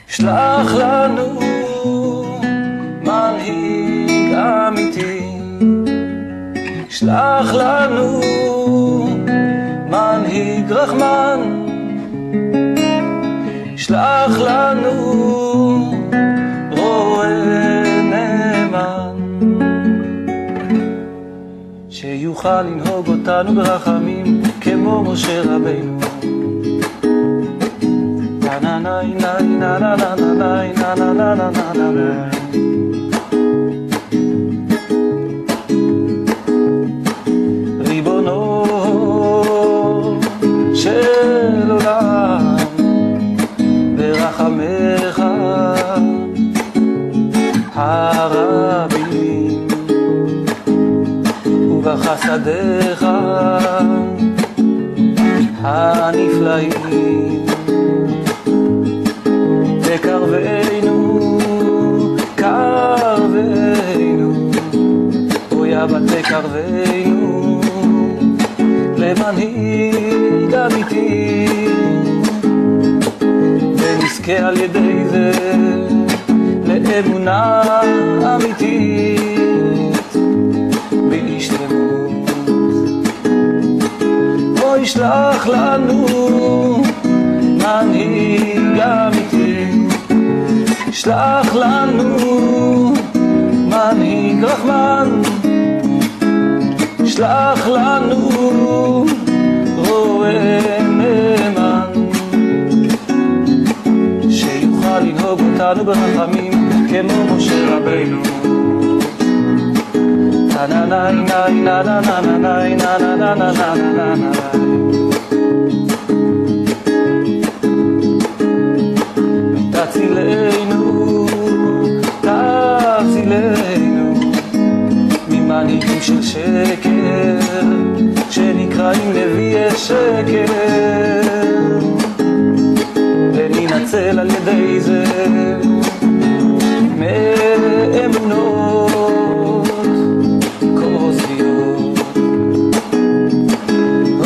שלח לנו מנהיג אמיתי, שלח לנו מנהיג רחמן, שלח לנו רועה נאמן, שיוכל לנהוג אותנו ברחמים כמו משה רבינו. ריבונו של עולם, ברחמך הרבים ובחסדיך הנפלאים, תקרבנו, קרבנו, אוי אבא תקרבנו למנהיג אמיתי, ונזכה על ידי זה לאמונה אמיתית בהשתלמות. אוי שלח לנו מנהיג אמיתי, שלח לנו מנהיג רחמן, שלח לנו רועה נאמן, שיוכל לנהוג אותנו ברחמים כמו משה רבינו. תצילנו, תצילנו ממנהיגים של שקר שנקראים נביאי שקר, וננצל על ידי זה מאמונות כוזביות.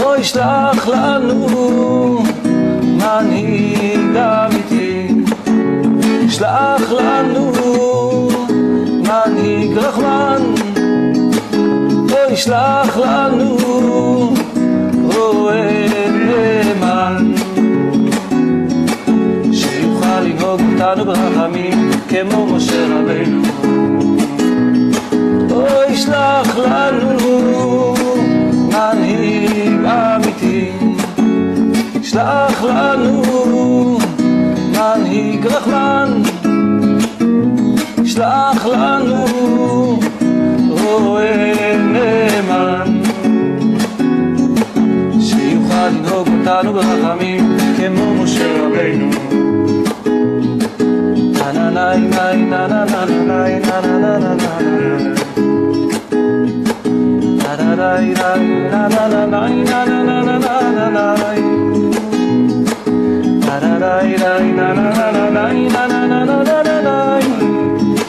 אוי שלח לנו מנהיג אמיתי, שלח לנו מנהיג רחמן, אוי שלח לנו רועה נאמן, שיוכל לנהוג אותנו ברחמים כמו משה רבינו. אוי שלח לנו מנהיג אמיתי, שלח לנו מנהיג רחמן, שלח לנו רועה נאמן, שיוכל לנהוג אותנו ברחמים כמו משה רבינו.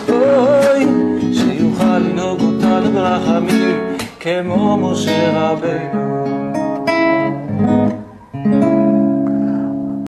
אוי שיוכל לנהוג אותנו ברחמים כמו משה רבינו.